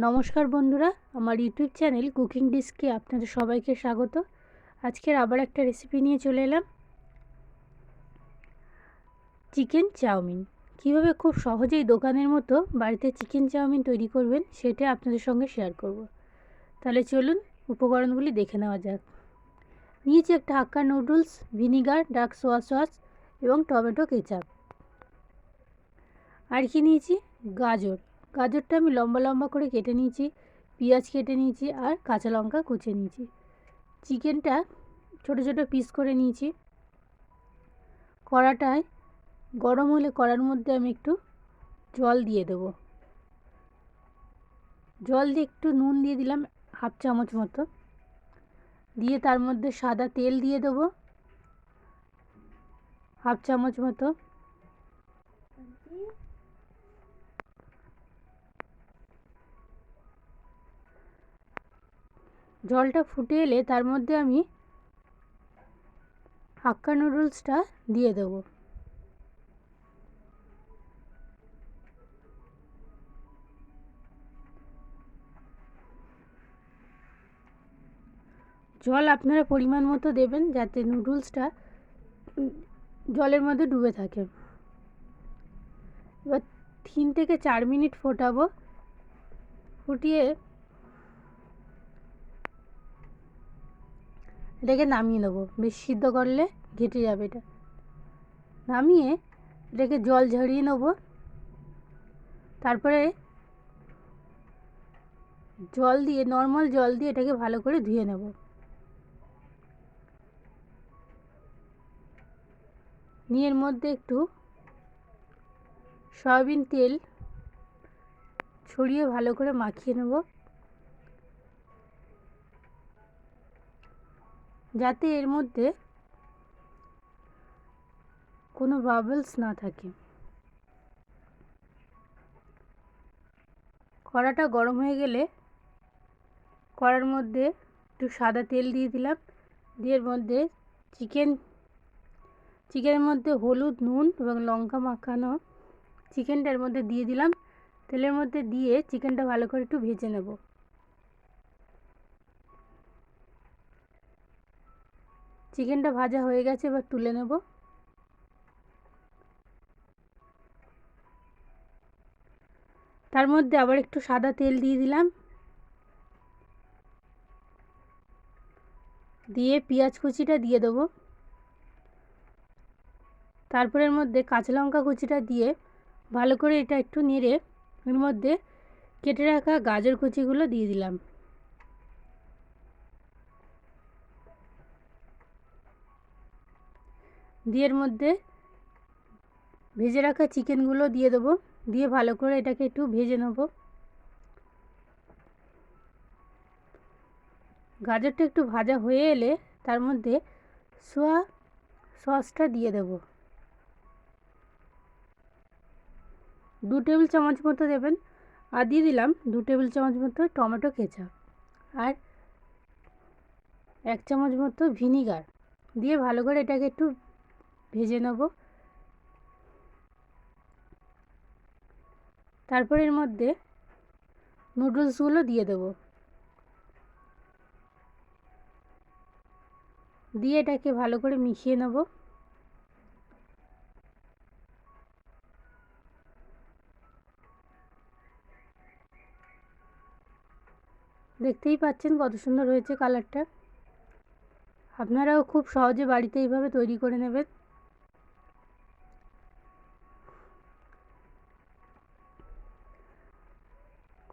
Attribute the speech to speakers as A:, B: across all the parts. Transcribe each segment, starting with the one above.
A: নমস্কার বন্ধুরা, আমার ইউটিউব চ্যানেল কুকিং ডিস্কে আপনাদের সবাইকে স্বাগত। আজকের আবার একটা রেসিপি নিয়ে চলে এলাম, চিকেন চাউমিন। কিভাবে খুব সহজেই দোকানের মতো বাড়িতে চিকেন চাউমিন তৈরি করবেন সেটা আপনাদের সঙ্গে শেয়ার করব। তাহলে চলুন উপকরণগুলি দেখে নেওয়া যাক। নিয়েছি একটা hakka noodles, vinegar, dark soya sauce এবং টমেটো কেচাপ। আর কি নিয়েছি, গাজরটা আমি লম্বা লম্বা করে কেটে নিয়েছি, পেঁয়াজ কেটে নিয়েছি আর কাঁচা লঙ্কা কুচিয়ে নিয়েছি। চিকেনটা ছোট ছোট পিস করে নিয়েছি। কড়াটায় গরম হলে কড়ার মধ্যে আমি একটু জল দিয়ে দেব। জল দিয়ে একটু নুন দিয়ে দিলাম হাফ চামচ মতো, দিয়ে তার মধ্যে সাদা তেল দিয়ে দেবো হাফ চামচ মতো। জলটা ফুটে এলে তার মধ্যে আমি হাক্কা নুডলসটা দিয়ে দেবো। জল আপনারা পরিমাণ মতো দেবেন যাতে নুডলসটা জলের মধ্যে ডুবে থাকে। এবার 3 থেকে 4 মিনিট ফোটাবো। ফুটিয়ে এটাকে নামিয়ে নেবো, বেশি সিদ্ধ করলে ঘেটে যাবে। এটা নামিয়ে এটাকে জল ঝরিয়ে নেবো। তারপরে জল দিয়ে, নর্মাল জল দিয়ে এটাকে ভালো করে ধুয়ে নেব। নিয়ে এর মধ্যে একটু সয়াবিন তেল ছড়িয়ে ভালো করে মাখিয়ে নেব, যাতে এর মধ্যে কোনো বাবলস না থাকে। কড়াটা গরম হয়ে গেলে কড়ার মধ্যে একটু সাদা তেল দিয়ে দিলাম, দিয়ে এর মধ্যে চিকেনের মধ্যে হলুদ, নুন এবং লঙ্কা মাখানো চিকেনটার মধ্যে দিয়ে দিলাম। তেলের মধ্যে দিয়ে চিকেনটা ভালো করে একটু ভেজে নেব। চিকেনটা ভাজা হয়ে গেছে, এবার তুলে নেব। তার মধ্যে আবার একটু সাদা তেল দিয়ে দিলাম, দিয়ে পেঁয়াজ কুচিটা দিয়ে দেবো। তারপর এর মধ্যে কাঁচা লঙ্কা কুচিটা দিয়ে ভালো করে এটা একটু নেড়ে এর মধ্যে কেটে রাখা গাজর কুচিগুলো দিয়ে দিলাম। দিয়ে এর মধ্যে ভেজে রাখা চিকেনগুলো দিয়ে দেবো, দিয়ে ভালো করে এটাকে একটু ভেজে নেব। গাজরটা একটু ভাজা হয়ে এলে তার মধ্যে সোয়া সসটা দিয়ে দেব। 2 টেবিল চামচ মতো দেবেন। আর দিয়ে দিলাম 2 টেবিল চামচ মতো টমেটো কেচাপ আর 1 চামচ মতো ভিনিগার দিয়ে ভালো করে এটাকে একটু ভেজে নেব। তারপর এর মধ্যে নুডলসগুলো দিয়ে দেব, দিয়ে এটাকে ভালো করে মিশিয়ে নেব। দেখতেই পাচ্ছেন কত সুন্দর হয়েছে কালারটা। আপনারাও খুব সহজে বাড়িতে এইভাবে তৈরি করে নেবেন।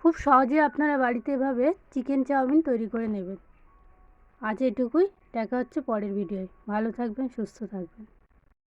A: খুব সহজে আপনারা বাড়িতে এভাবে চিকেন চাউমিন তৈরি করে নেবেন। আজ এটুকুই, দেখা হচ্ছে পরের ভিডিওয়। ভালো থাকবেন, সুস্থ থাকবেন।